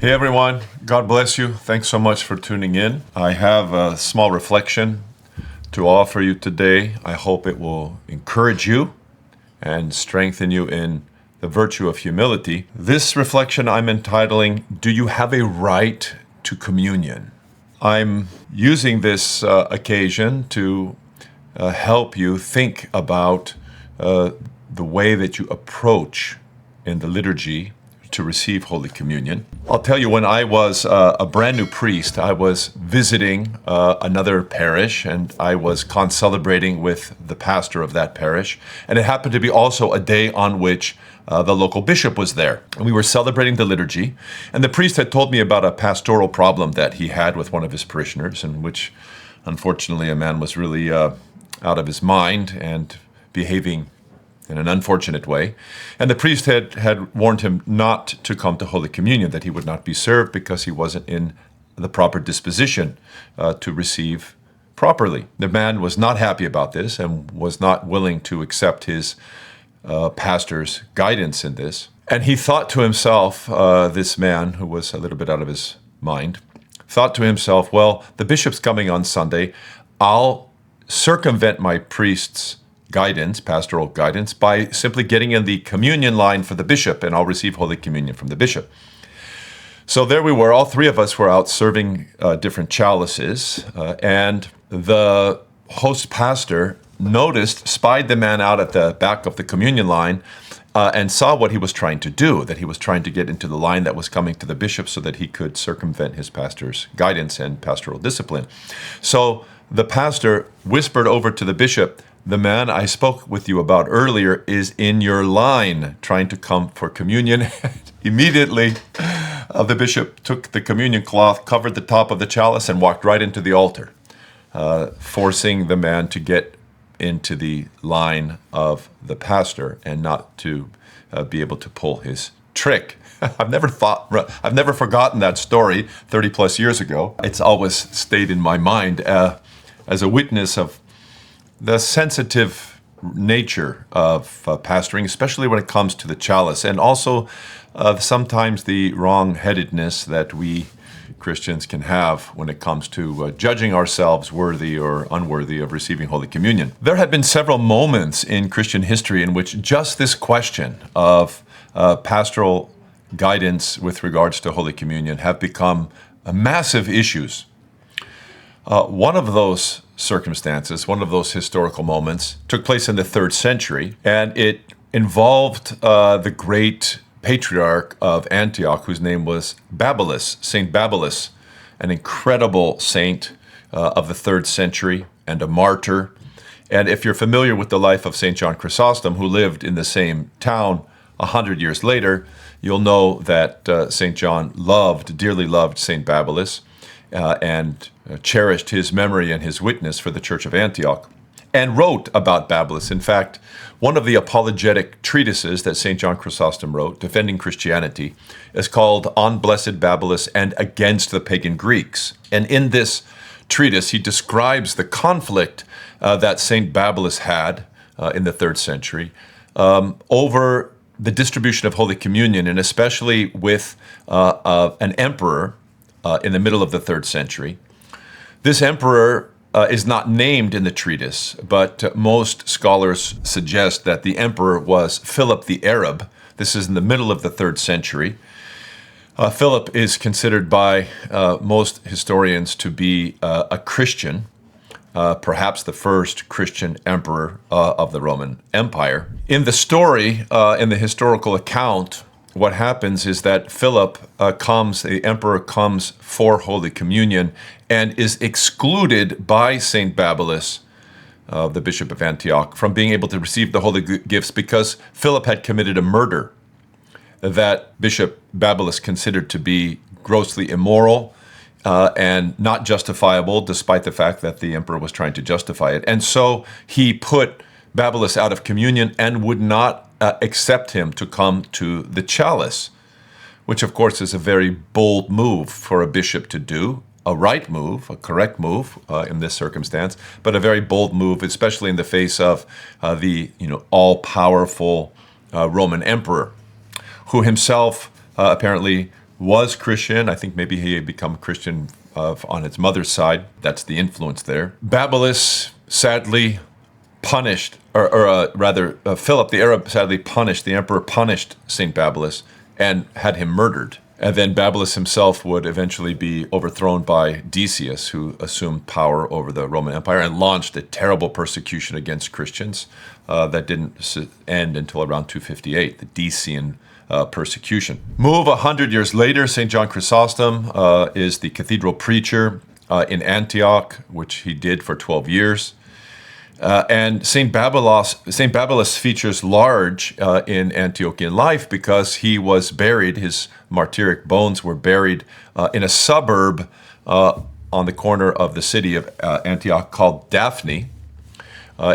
Hey everyone, God bless you. Thanks so much for tuning in. I have a small reflection to offer you today. I hope it will encourage you and strengthen you in the virtue of humility. This reflection I'm entitling, Do You Have a Right to Communion? I'm using this occasion to help you think about the way that you approach in the liturgy to receive Holy Communion. I'll tell you, when I was a brand new priest, I was visiting another parish, and I was concelebrating with the pastor of that parish. And it happened to be also a day on which the local bishop was there. And we were celebrating the liturgy, and the priest had told me about a pastoral problem that he had with one of his parishioners, in which, unfortunately, a man was really out of his mind and behaving in an unfortunate way. And the priest had warned him not to come to Holy Communion, that he would not be served because he wasn't in the proper disposition to receive properly. The man was not happy about this and was not willing to accept his pastor's guidance in this. And he thought to himself, this man who was a little bit out of his mind, thought to himself, well, the bishop's coming on Sunday. I'll circumvent my priest's guidance, pastoral guidance, by simply getting in the communion line for the bishop, and I'll receive Holy Communion from the bishop. So there we were, all three of us were out serving different chalices, and the host pastor spied the man out at the back of the communion line, and saw what he was trying to do, that he was trying to get into the line that was coming to the bishop so that he could circumvent his pastor's guidance and pastoral discipline. So the pastor whispered over to the bishop, the man I spoke with you about earlier is in your line trying to come for communion. Immediately, the bishop took the communion cloth, covered the top of the chalice, and walked right into the altar, forcing the man to get into the line of the pastor and not to be able to pull his trick. I've never forgotten that story 30 plus years ago. It's always stayed in my mind as a witness of the sensitive nature of pastoring, especially when it comes to the chalice, and also sometimes the wrong-headedness that we Christians can have when it comes to judging ourselves worthy or unworthy of receiving Holy Communion. There have been several moments in Christian history in which just this question of pastoral guidance with regards to Holy Communion have become massive issues. One of those circumstances, one of those historical moments, took place in the 3rd century, and it involved the great patriarch of Antioch, whose name was Babylas, Saint Babylas, an incredible saint of the 3rd century and a martyr. And if you're familiar with the life of St. John Chrysostom, who lived in the same town 100 years later, you'll know that St. John dearly loved St. Babylas, and cherished his memory and his witness for the Church of Antioch, and wrote about Babylas. In fact, one of the apologetic treatises that St. John Chrysostom wrote, defending Christianity, is called On Blessed Babylas and Against the Pagan Greeks. And in this treatise, he describes the conflict that St. Babylas had in the 3rd century over the distribution of Holy Communion, and especially with an emperor in the middle of the 3rd century. This emperor is not named in the treatise, but most scholars suggest that the emperor was Philip the Arab. This is in the middle of the 3rd century. Philip is considered by most historians to be a Christian, perhaps the first Christian emperor of the Roman Empire. In the story, in the historical account, what happens is that Philip the emperor comes for Holy Communion and is excluded by St. Babylas, the Bishop of Antioch, from being able to receive the holy gifts because Philip had committed a murder that Bishop Babylas considered to be grossly immoral and not justifiable, despite the fact that the emperor was trying to justify it. And so he put Babylas out of communion and would not accept him to come to the chalice, which of course is a very bold move for a bishop to do, a right move, a correct move in this circumstance, but a very bold move, especially in the face of the all-powerful Roman emperor, who himself apparently was Christian. I think maybe he had become Christian on his mother's side. That's the influence there. Babylas sadly punished, Philip the Arab sadly punished, the emperor punished St. Babylas and had him murdered. And then Babylas himself would eventually be overthrown by Decius, who assumed power over the Roman Empire and launched a terrible persecution against Christians that didn't end until around 258, the Decian persecution. Move 100 years later, St. John Chrysostom is the cathedral preacher in Antioch, which he did for 12 years. And St. Babylas features large in Antiochian life because he was buried, his martyric bones were buried in a suburb on the corner of the city of Antioch called Daphne.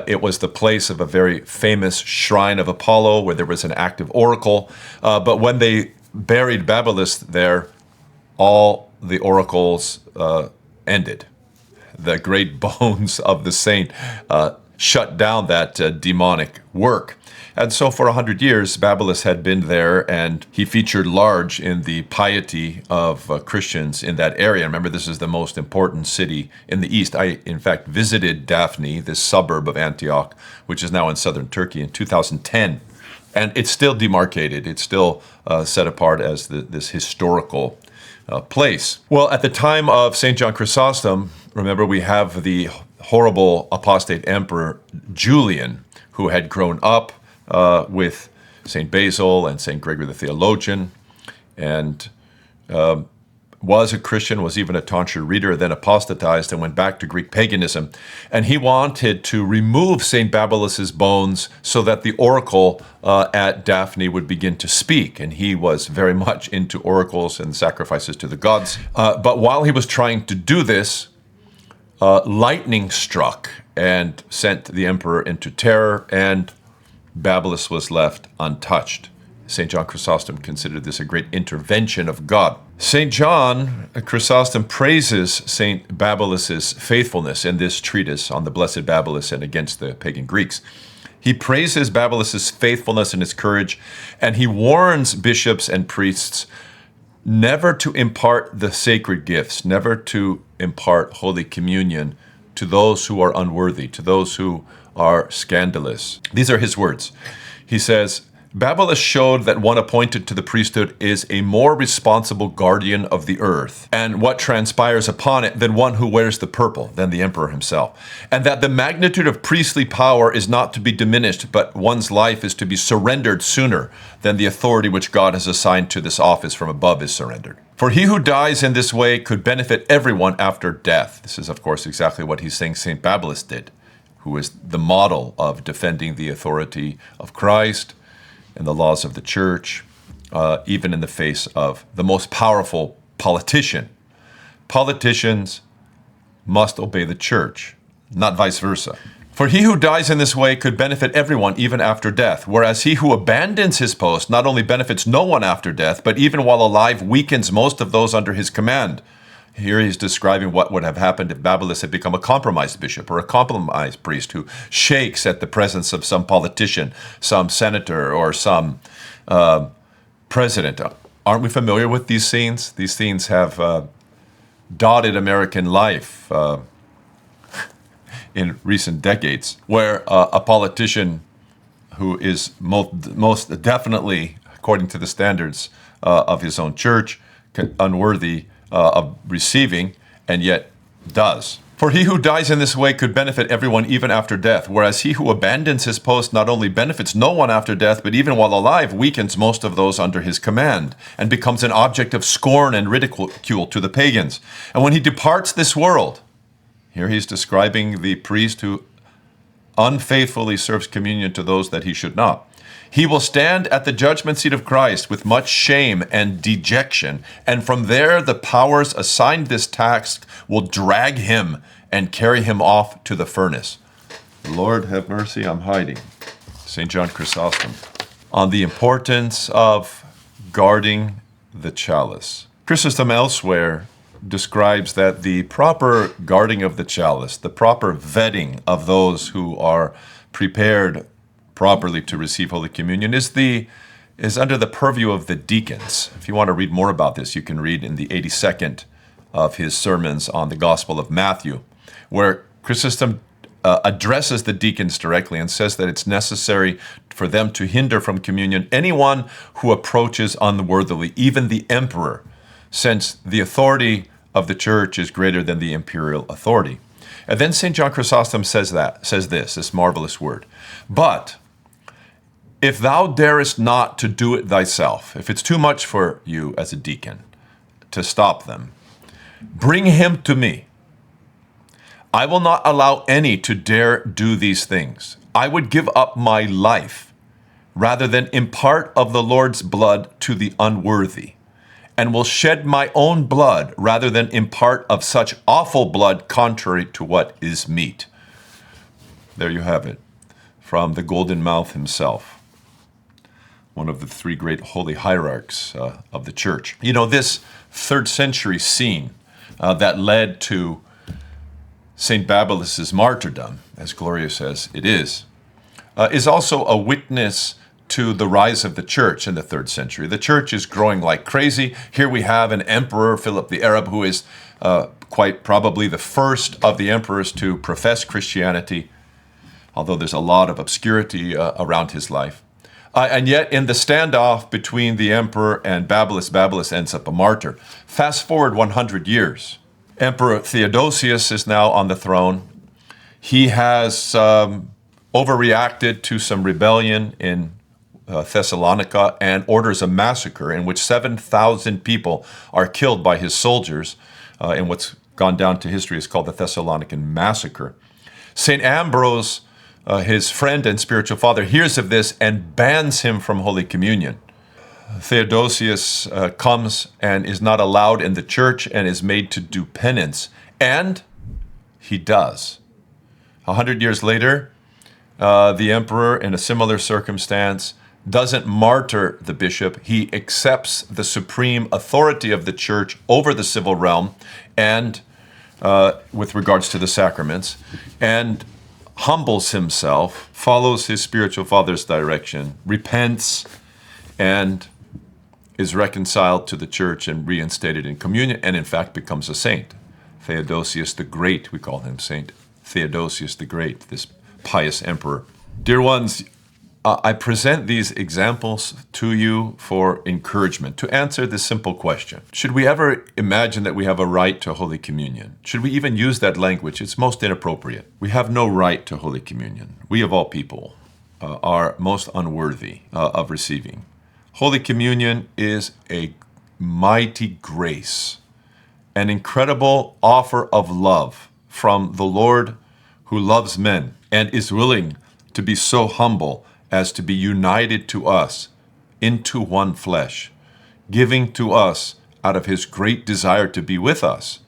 It was the place of a very famous shrine of Apollo where there was an active oracle. But when they buried Babylas there, all the oracles ended. The great bones of the saint shut down that demonic work. And so for 100 years, Babylas had been there, and he featured large in the piety of Christians in that area. Remember, this is the most important city in the east. I, in fact, visited Daphne, this suburb of Antioch, which is now in southern Turkey, in 2010. And it's still demarcated. It's still set apart as this historical place. Well, at the time of St. John Chrysostom, remember, we have the horrible apostate emperor Julian, who had grown up with St. Basil and St. Gregory the Theologian, and was a Christian, was even a tonsure reader, then apostatized and went back to Greek paganism. And he wanted to remove St. Babylas's bones so that the oracle at Daphne would begin to speak. And he was very much into oracles and sacrifices to the gods. But while he was trying to do this, lightning struck and sent the emperor into terror, and Babylas was left untouched. St. John Chrysostom considered this a great intervention of God. St. John Chrysostom praises St. Babylas's faithfulness in this treatise on the Blessed Babylas and against the pagan Greeks. He praises Babylas's faithfulness and his courage, and he warns bishops and priests never to impart the sacred gifts, never to impart Holy Communion to those who are unworthy, to those who are scandalous. These are his words. He says, Babylas showed that one appointed to the priesthood is a more responsible guardian of the earth, and what transpires upon it than one who wears the purple, than the emperor himself, and that the magnitude of priestly power is not to be diminished, but one's life is to be surrendered sooner than the authority which God has assigned to this office from above is surrendered. For he who dies in this way could benefit everyone after death. This is, of course, exactly what he's saying St. Babylas did, who is the model of defending the authority of Christ and the laws of the church, even in the face of the most powerful politician. Politicians must obey the church, not vice versa. For he who dies in this way could benefit everyone even after death, whereas he who abandons his post not only benefits no one after death, but even while alive weakens most of those under his command. Here he's describing what would have happened if Babylas had become a compromised bishop or a compromised priest who shakes at the presence of some politician, some senator, or some president. Aren't we familiar with these scenes? These scenes have dotted American life in recent decades, where a politician who is most definitely, according to the standards of his own church, unworthy of receiving, and yet does. For he who dies in this way could benefit everyone even after death, whereas he who abandons his post not only benefits no one after death, but even while alive weakens most of those under his command, and becomes an object of scorn and ridicule to the pagans. And when he departs this world, here he's describing the priest who unfaithfully serves communion to those that he should not. He will stand at the judgment seat of Christ with much shame and dejection, and from there the powers assigned this task will drag him and carry him off to the furnace. Lord have mercy, I'm hiding. St. John Chrysostom on the importance of guarding the chalice. Chrysostom elsewhere describes that the proper guarding of the chalice, the proper vetting of those who are prepared properly to receive Holy Communion, is the is under the purview of the deacons. If you want to read more about this, you can read in the 82nd of his sermons on the Gospel of Matthew, where Chrysostom addresses the deacons directly and says that it's necessary for them to hinder from communion anyone who approaches unworthily, even the emperor, since the authority of the church is greater than the imperial authority. And then St. John Chrysostom says this marvelous word. But if thou darest not to do it thyself, if it's too much for you as a deacon to stop them, bring him to me. I will not allow any to dare do these things. I would give up my life rather than impart of the Lord's blood to the unworthy, and will shed my own blood rather than impart of such awful blood contrary to what is meet. There you have it, from the Golden Mouth himself, one of the three great holy hierarchs of the church. You know, this 3rd century scene that led to St. Babylas' martyrdom, as glorious as it is also a witness to the rise of the church in the 3rd century. The church is growing like crazy. Here we have an emperor, Philip the Arab, who is quite probably the first of the emperors to profess Christianity, although there's a lot of obscurity around his life. And yet, in the standoff between the emperor and Babylas ends up a martyr. Fast forward 100 years. Emperor Theodosius is now on the throne. He has overreacted to some rebellion in Thessalonica and orders a massacre in which 7,000 people are killed by his soldiers in what's gone down to history is called the Thessalonican Massacre. St. Ambrose, his friend and spiritual father, hears of this and bans him from Holy Communion. Theodosius comes and is not allowed in the church and is made to do penance. And he does. 100 years later, the emperor, in a similar circumstance, doesn't martyr the bishop. He accepts the supreme authority of the church over the civil realm and with regards to the sacraments, and humbles himself, follows his spiritual father's direction, repents, and is reconciled to the church and reinstated in communion, and in fact becomes a saint. Theodosius the Great, we call him Saint Theodosius the Great, this pious emperor. Dear ones, I present these examples to you for encouragement, to answer this simple question. Should we ever imagine that we have a right to Holy Communion? Should we even use that language? It's most inappropriate. We have no right to Holy Communion. We of all people are most unworthy of receiving. Holy Communion is a mighty grace, an incredible offer of love from the Lord who loves men and is willing to be so humble as to be united to us into one flesh, giving to us out of his great desire to be with us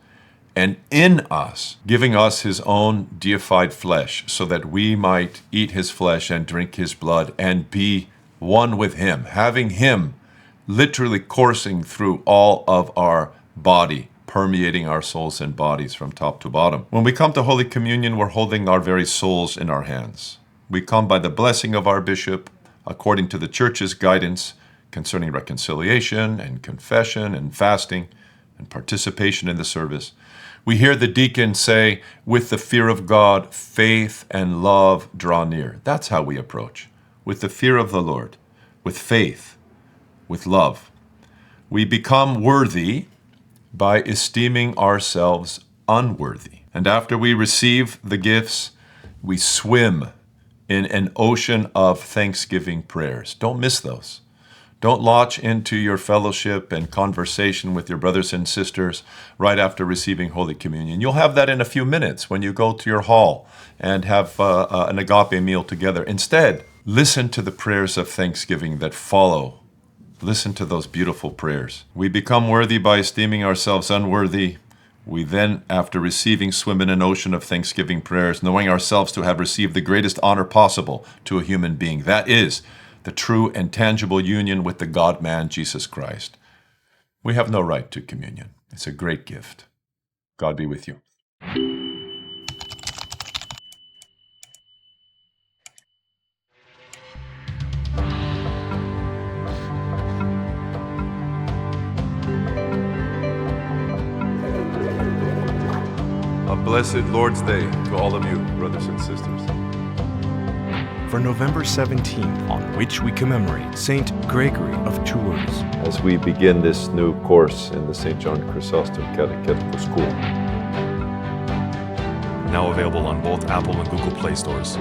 and in us, giving us his own deified flesh so that we might eat his flesh and drink his blood and be one with him, having him literally coursing through all of our body, permeating our souls and bodies from top to bottom. When we come to Holy Communion, we're holding our very souls in our hands. We come by the blessing of our bishop, according to the church's guidance concerning reconciliation and confession and fasting and participation in the service. We hear the deacon say, with the fear of God, faith and love draw near. That's how we approach. With the fear of the Lord, with faith, with love. We become worthy by esteeming ourselves unworthy. And after we receive the gifts, we swim in an ocean of thanksgiving prayers. Don't miss those. Don't launch into your fellowship and conversation with your brothers and sisters right after receiving Holy Communion. You'll have that in a few minutes when you go to your hall and have an agape meal together. Instead, listen to the prayers of thanksgiving that follow. Listen to those beautiful prayers. We become worthy by esteeming ourselves unworthy. We then, after receiving, swim in an ocean of thanksgiving prayers, knowing ourselves to have received the greatest honor possible to a human being. That is the true and tangible union with the God-man, Jesus Christ. We have no right to communion. It's a great gift. God be with you. A blessed Lord's Day to all of you, brothers and sisters. For November 17th, on which we commemorate Saint Gregory of Tours. As we begin this new course in the St. John Chrysostom Catechetical School. Now available on both Apple and Google Play stores.